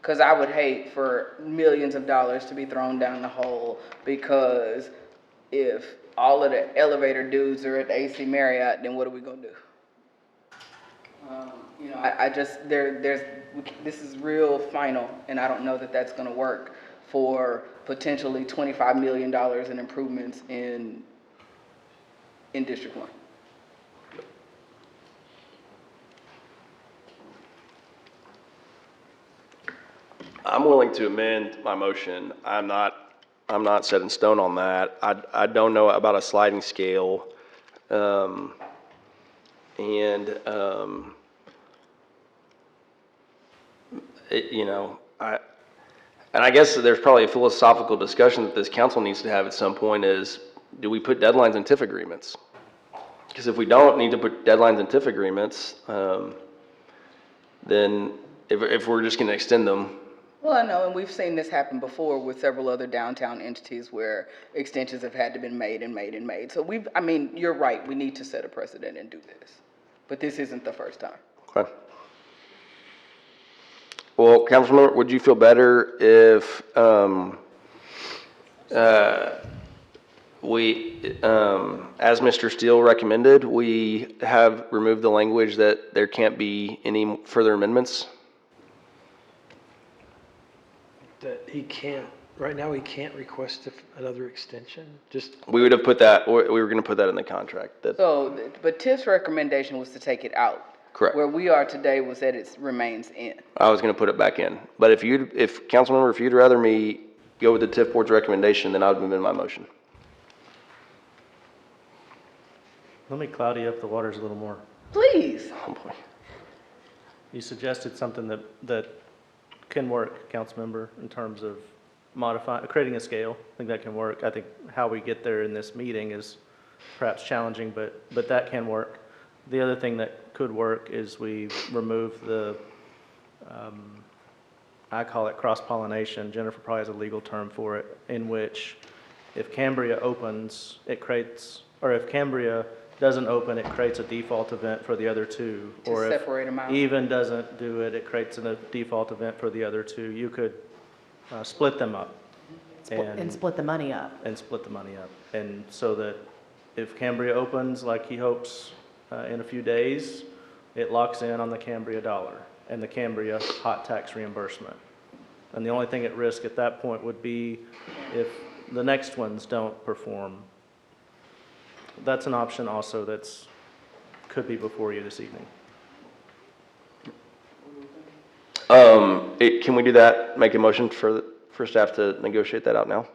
Because I would hate for millions of dollars to be thrown down the hole, because if all of the elevator dudes are at the AC Marriott, then what are we gonna do? You know, I just, this is real final, and I don't know that that's gonna work for potentially $25 million in improvements in District 1. I'm willing to amend my motion. I'm not set in stone on that. I don't know about a sliding scale. I guess there's probably a philosophical discussion that this council needs to have at some point is, do we put deadlines in TIF agreements? Because if we don't need to put deadlines in TIF agreements, then if we're just going to extend them. Well, I know, and we've seen this happen before with several other downtown entities where extensions have had to been made and made and made. So you're right, we need to set a precedent and do this. But this isn't the first time. Okay. Well, Councilman, would you feel better if as Mr. Steele recommended, we have removed the language that there can't be any further amendments? That he can't, right now he can't request another extension, just, We would have put that, we were going to put that in the contract. But TIF's recommendation was to take it out. Correct. Where we are today was that it remains in. I was going to put it back in. But if Councilmember, if you'd rather me go with the TIF board's recommendation, then I would amend my motion. Let me cloudy up the waters a little more. Please. Oh, boy. You suggested something that can work, Councilmember, in terms of creating a scale. I think that can work. I think how we get there in this meeting is perhaps challenging, but that can work. The other thing that could work is we remove the, I call it cross-pollination. Jennifer probably has a legal term for it, in which if Cambria opens, it creates, or if Cambria doesn't open, it creates a default event for the other two. Or if separate them out. even doesn't do it, it creates a default event for the other two. You could split them up. And split the money up. And split the money up. And so that if Cambria opens like he hopes in a few days, it locks in on the Cambria dollar and the Cambria hot tax reimbursement. And the only thing at risk at that point would be if the next ones don't perform. That's an option also could be before you this evening. Can we do that? Make a motion for staff to negotiate that out now?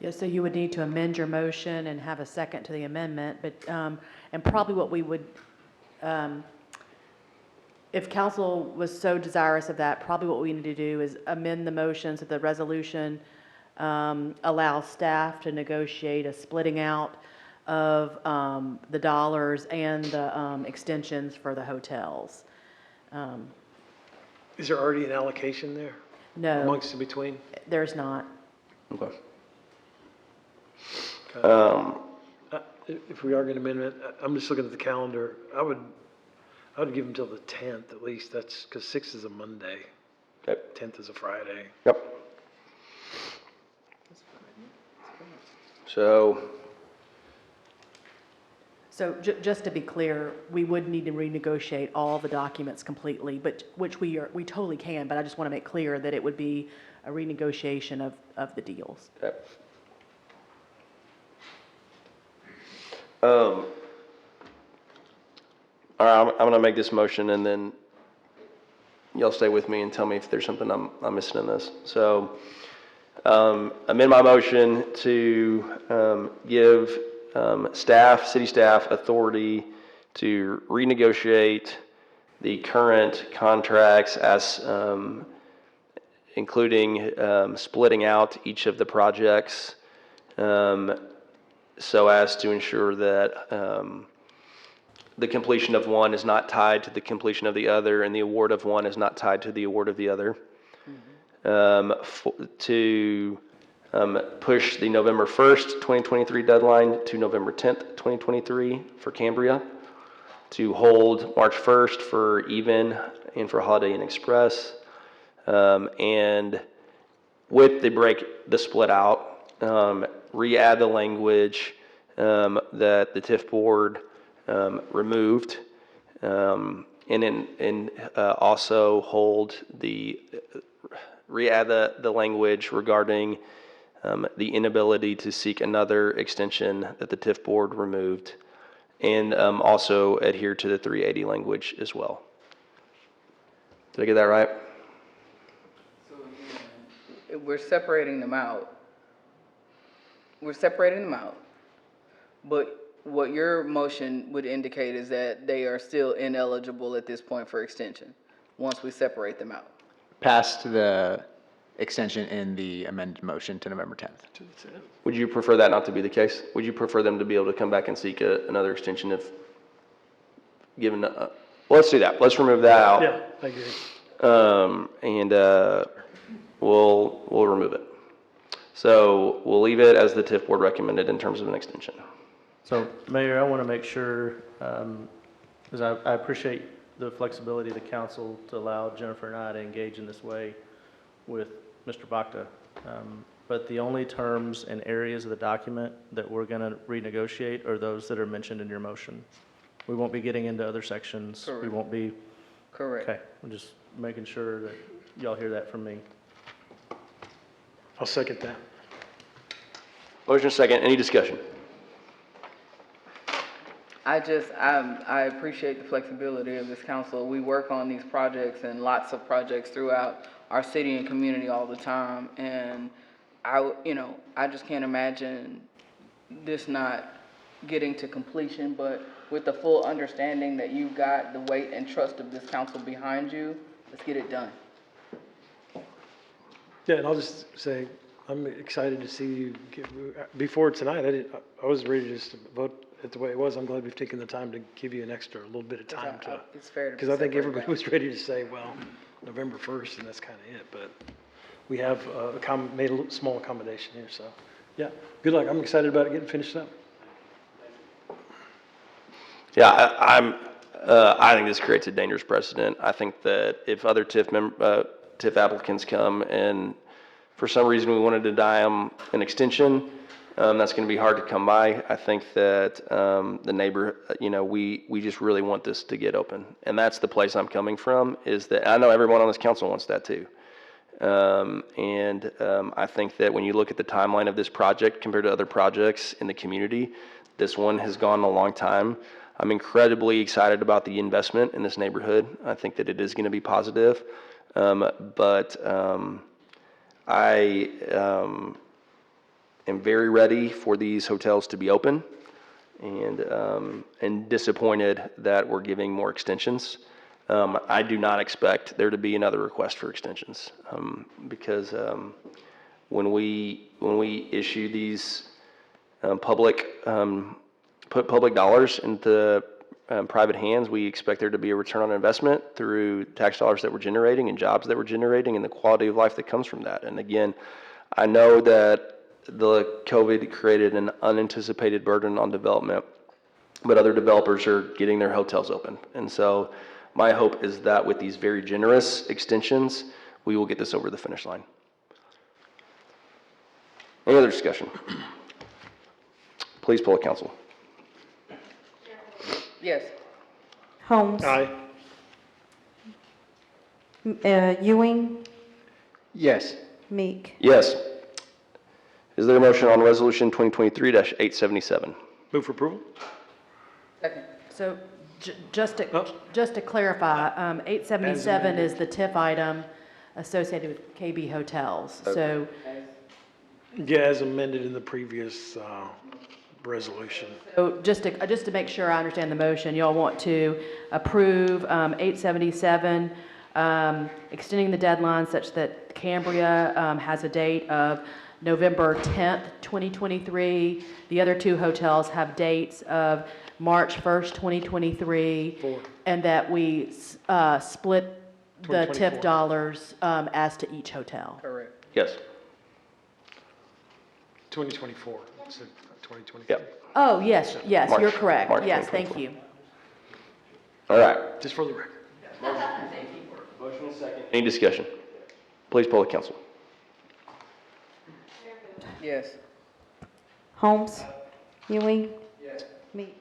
Yes, so you would need to amend your motion and have a second to the amendment, but, and probably what we would, if council was so desirous of that, probably what we need to do is amend the motion so the resolution allows staff to negotiate a splitting out of the dollars and the extensions for the hotels. is there already an allocation there? No. Amongst in between? There's not. Okay. If we are going to amend it, I'm just looking at the calendar, I would give them till the 10th at least, that's, because 6th is a Monday. Okay. 10th is a Friday. Yep. So Just to be clear, we would need to renegotiate all the documents completely, but which we totally can, but I just want to make clear that it would be a renegotiation of the deals. okay. All right, I'm going to make this motion, and then y'all stay with me and tell me if there's something I'm missing in this. So, amend my motion to give city staff authority to renegotiate the current contracts as including splitting out each of the projects so as to ensure that the completion of one is not tied to the completion of the other, and the award of one is not tied to the award of the other. To push the November 1st, 2023 deadline to November 10th, 2023 for Cambria. To hold March 1st for Even and for Holiday Inn Express. And with the split out, re-add the language that the TIF board removed, and then also hold re-add the language regarding the inability to seek another extension that the TIF board removed, and also adhere to the 380 language as well. Did I get that right? We're separating them out. But what your motion would indicate is that they are still ineligible at this point for extension, once we separate them out. Past the extension in the amended motion to November 10th. Would you prefer that not to be the case? Would you prefer them to be able to come back and seek another extension if given, well, let's do that. Let's remove that out. Yeah, I agree. And we'll remove it. So we'll leave it as the TIF board recommended in terms of an extension. So, Mayor, I want to make sure, because I appreciate the flexibility of the council to allow Jennifer and I to engage in this way with Mr. Bakta. But the only terms and areas of the document that we're going to renegotiate are those that are mentioned in your motion. We won't be getting into other sections. Correct. We won't be. Correct. Okay, I'm just making sure that y'all hear that from me. I'll second that. Motion second. Any discussion? I appreciate the flexibility of this council. We work on these projects and lots of projects throughout our city and community all the time. And I just can't imagine this not getting to completion, but with the full understanding that you've got the weight and trust of this council behind you, let's get it done. Yeah, and I'll just say, I'm excited to see you, before tonight, I was ready to just vote it the way it was. I'm glad we've taken the time to give you a little bit of time to. It's fair to Because I think separate everybody that. was ready to say, well, November 1st, and that's kind of it. But we have made a small accommodation here, so, yeah, good luck. I'm excited about it getting finished up. Yeah, I think this creates a dangerous precedent. I think that if other TIF applicants come and for some reason we want to deny them an extension, that's going to be hard to come by. I think that the neighbor, we just really want this to get open. And that's the place I'm coming from, is that I know everyone on this council wants that too. I think that when you look at the timeline of this project compared to other projects in the community, this one has gone a long time. I'm incredibly excited about the investment in this neighborhood. I think that it is going to be positive. I am very ready for these hotels to be open, and disappointed that we're giving more extensions. I do not expect there to be another request for extensions, because when we issue these put public dollars into private hands, we expect there to be a return on investment through tax dollars that we're generating and jobs that we're generating and the quality of life that comes from that. And again, I know that the COVID created an unanticipated burden on development, but other developers are getting their hotels open. And so my hope is that with these very generous extensions, we will get this over the finish line. Any other discussion? Please poll the council. Yes. Holmes. Aye. Ewing. Yes. Meek. Yes. Is there a motion on resolution 2023-877? Move for approval? Second. So just to clarify, 877 is the TIF item associated with KB Hotels. So Yeah, as amended in the previous resolution. So just to make sure I understand the motion, y'all want to approve 877, extending the deadline such that Cambria has a date of November 10th, 2023. The other two hotels have dates of March 1st, 2023. Four. And that we split the 2024. TIF dollars as to each hotel. Correct. Yes. 2024, so 2023. Yep. Oh, yes, yes, you're March- correct. March Yes, thank 2024. you. All right. Just for the record. Any discussion? Please poll the council. Yes. Holmes? Ewing? Meek?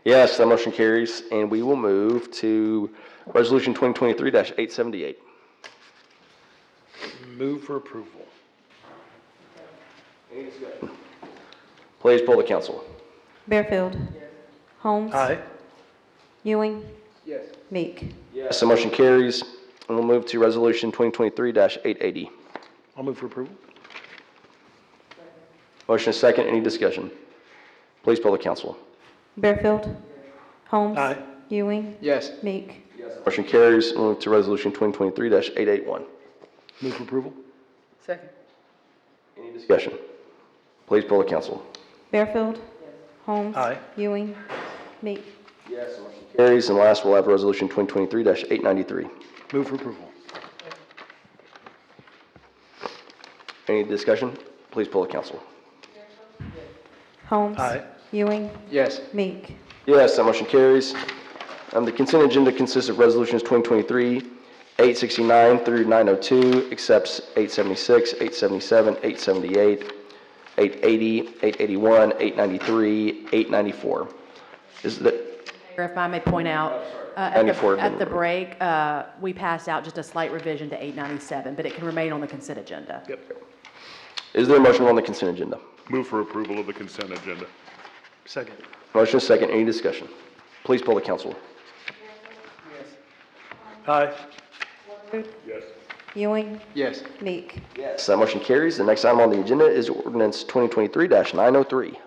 Yes, that motion carries, and we will move to Resolution 2023-878. Move for approval. Please poll the council. Bearfield? Holmes? Aye. Ewing? Meek? Yes, the motion carries, and we'll move to Resolution 2023-880. I'll move for approval. Motion is second. Any discussion? Please poll the council. Bearfield? Holmes? Aye. Ewing? Yes. Meek? Motion carries, and we'll move to Resolution 2023-881. Move for approval. Second. Any discussion? Please poll the council. Bearfield? Holmes? Aye. Ewing? Meek? Yes, motion carries, and last we'll have Resolution 2023-893. Move for approval. Any discussion? Please poll the council. Holmes? Aye. Ewing? Yes. Meek? Yes, that motion carries. The consent agenda consists of resolutions 2023-869 through 902, accepts 876, 877, 878, 880, 881, 893, 894. Is that, If I may point out, at 94 the break, we passed out just a slight revision to 897, but it can remain on the consent agenda. is there a motion on the consent agenda? Move for approval of the consent agenda. Second. Motion is second. Any discussion? Please poll the council. Aye. Yes. Ewing? Yes. Meek? Yes, that motion carries. The next item on the agenda is ordinance 2023-903.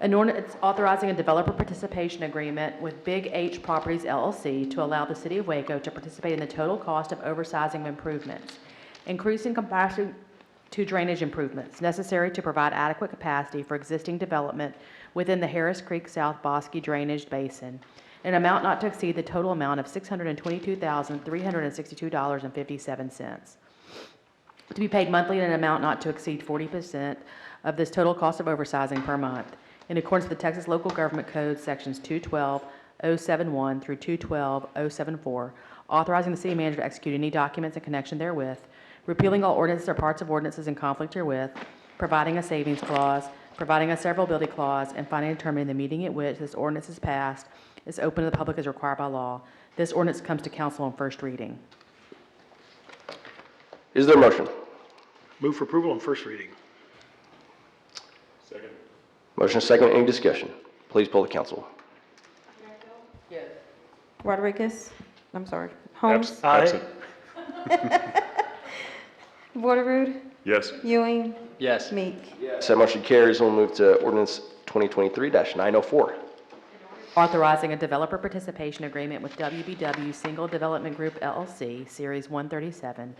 An ordinance authorizing a developer participation agreement with Big H Properties LLC to allow the city of Waco to participate in the total cost of oversizing of improvements, increasing capacity to drainage improvements necessary to provide adequate capacity for existing development within the Harris Creek South Bosque Drainage Basin, an amount not to exceed the total amount of $622,362.57, to be paid monthly in an amount not to exceed 40% of this total cost of oversizing per month, in accordance with the Texas Local Government Code, Sections 212.071 through 212.074, authorizing the city manager to execute any documents in connection therewith, repealing all ordinances or parts of ordinances in conflict herewith, providing a savings clause, providing a severability clause, and finally determining the meeting at which this ordinance is passed is open to the public as required by law. This ordinance comes to council on first reading. Is there a motion? Move for approval on first reading. Second. Motion is second. Any discussion? Please poll the council. Yes. Rodriguez? I'm sorry. Holmes? Absent. Waterroot? Yes. Ewing? Yes. Meek? Yes, that motion carries. We'll move to ordinance 2023-904. Authorizing a developer participation agreement with WBW Single Development Group LLC, Series 137,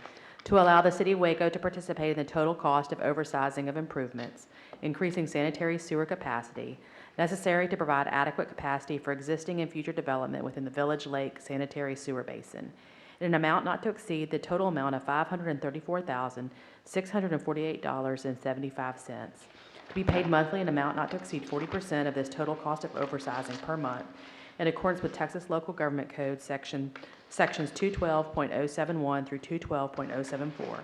to allow the city of Waco to participate in the total cost of oversizing of improvements, increasing sanitary sewer capacity, necessary to provide adequate capacity for existing and future development within the Village Lake Sanitary Sewer Basin, in an amount not to exceed the total amount of $534,648.75, to be paid monthly in an amount not to exceed 40% of this total cost of oversizing per month, in accordance with Texas Local Government Code Sections 212.071 through 212.074,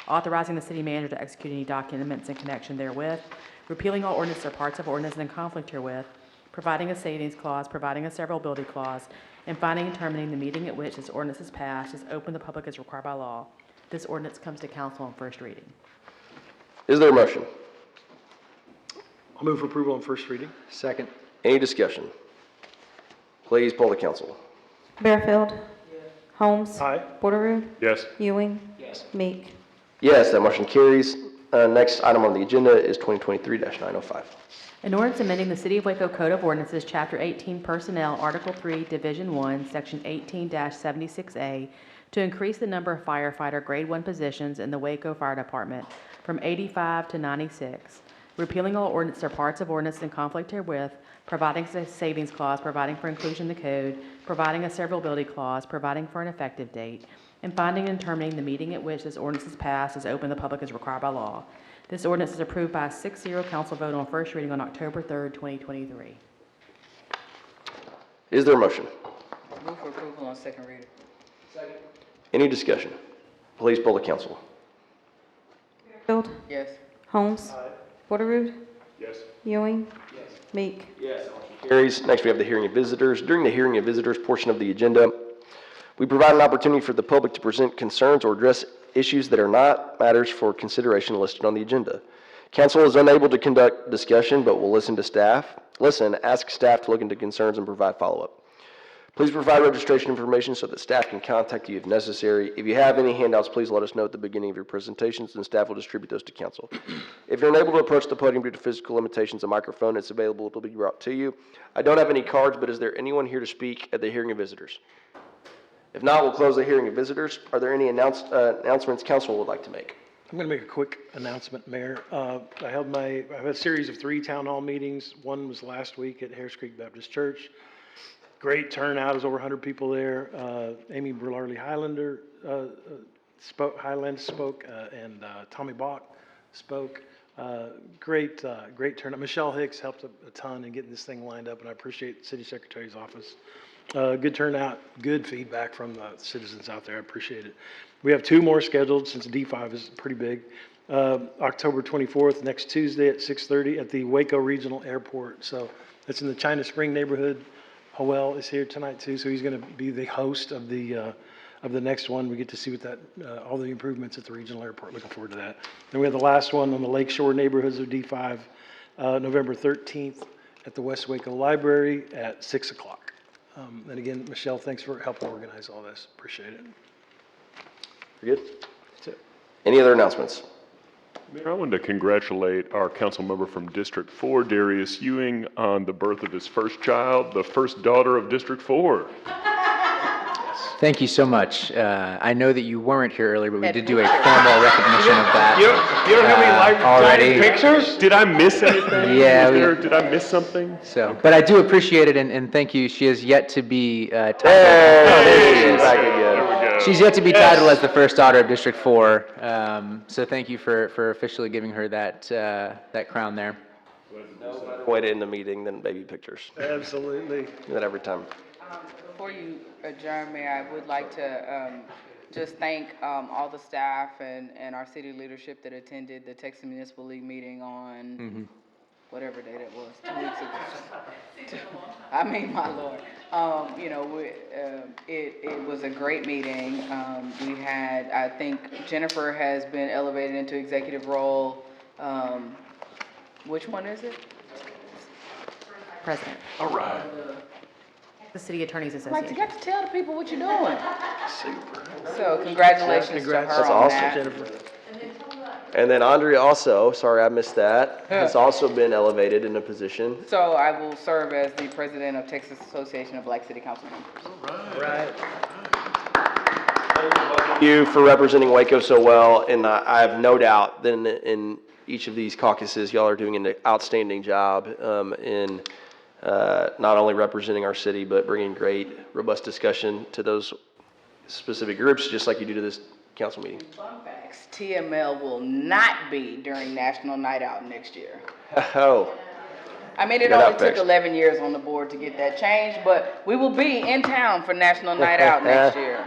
authorizing the city manager to execute any documents in connection therewith, repealing all ordinances or parts of ordinances in conflict herewith, providing a savings clause, providing a severability clause, and finding and terminating the meeting at which this ordinance is passed is open to the public as required by law. This ordinance comes to council on first reading. Is there a motion? I'll move for approval on first reading. Second. Any discussion? Please poll the council. Bearfield? Holmes? Aye. Waterroot? Yes. Ewing? Meek? Yes, that motion carries. Next item on the agenda is 2023-905. An ordinance amending the City of Waco Code of Ordinances, Chapter 18 Personnel, Article 3, Division 1, Section 18-76A, to increase the number of firefighter Grade 1 positions in the Waco Fire Department from 85 to 96, repealing all ordinance or parts of ordinance in conflict herewith, providing a savings clause, providing for inclusion in the code, providing a severability clause, providing for an effective date, and finding and determining the meeting at which this ordinance is passed is open to the public as required by law. This ordinance is approved by a 6-0 council vote on first reading on October 3rd, 2023. Is there a motion? Move for approval on second reading. Any discussion? Please poll the council. Fairfield, Yes. Holmes. Porterrood, Yes. Ewing. Meek. Carries. Next, we have the hearing of visitors. During the hearing of visitors portion of the agenda, we provide an opportunity for the public to present concerns or address issues that are not matters for consideration listed on the agenda. Council is unable to conduct discussion, but will listen to staff. Listen, ask staff to look into concerns and provide follow-up. Please provide registration information so that staff can contact you if necessary. If you have any handouts, please let us know at the beginning of your presentations, and staff will distribute those to council. If you're unable to approach the podium due to physical limitations, a microphone is available to be brought to you. I don't have any cards, but is there anyone here to speak at the hearing of visitors? If not, we'll close the hearing of visitors. Are there any announcements council would like to make? I'm going to make a quick announcement, Mayor. I have a series of 3 town hall meetings. One was last week at Harris Creek Baptist Church. Great turnout, there's over 100 people there. Amy Berlarley Highland spoke, and Tommy Bach spoke. Great turnout. Michelle Hicks helped a ton in getting this thing lined up, and I appreciate the City Secretary's office. Good turnout, good feedback from the citizens out there. I appreciate it. We have 2 more scheduled since D5 is pretty big. October 24th, next Tuesday at 6:30 at the Waco Regional Airport. So it's in the China Spring neighborhood. Howell is here tonight too, so he's going to be the host of the next one. We get to see what all the improvements at the regional airport. Looking forward to that. Then we have the last one on the Lakeshore neighborhoods of D5, November 13th at the West Waco Library at 6 o'clock. And again, Michelle, thanks for helping organize all this. Appreciate it. You're good? That's it. Any other announcements? Mayor, I wanted to congratulate our council member from District 4, Darius Ewing, on the birth of his first child, the first daughter of District 4. Thank you so much. I know that you weren't here earlier, but we did do a formal recognition of that. You don't have any already. pictures? Did I miss anything? Yeah, Did I miss something? So, but I do appreciate it, and thank you. She has yet to be titled. There she is. Back again. There we go. She's yet to be titled as the first daughter of District 4. So thank you for officially giving her that crown there. Way to end the meeting than baby pictures. Absolutely. Do that every time. Before you adjourn, Mayor, I would like to just thank all the staff and our city leadership that attended the Texas Municipal League meeting on whatever day that was, 2 weeks ago. I mean, my Lord. It was a great meeting. We had, I think Jennifer has been elevated into executive role. Which one is it? President, All right. the City Attorneys Like, you Association. got to tell the people what you're doing. Super. So congratulations to her Congrats. That's on awesome, that. Jennifer. And then Andrea also, sorry I missed that, has also been elevated in a position. So I will serve as the president of Texas Association of Black City Council Members. Right. Thank you for representing Waco so well, and I have no doubt that in each of these caucuses, y'all are doing an outstanding job in not only representing our city, but bringing great, robust discussion to those specific groups, just like you do to this council meeting. Fun facts, TML will not be during National Night Out next year. Oh, I mean, it You're not only took fixed. 11 years on the board to get that changed, but we will be in town for National Night Out next year.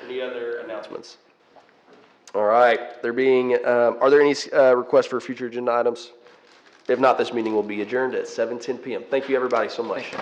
any other announcements? All right, are there any requests for future agenda items? If not, this meeting will be adjourned at 7:10 PM. Thank you, everybody, so much.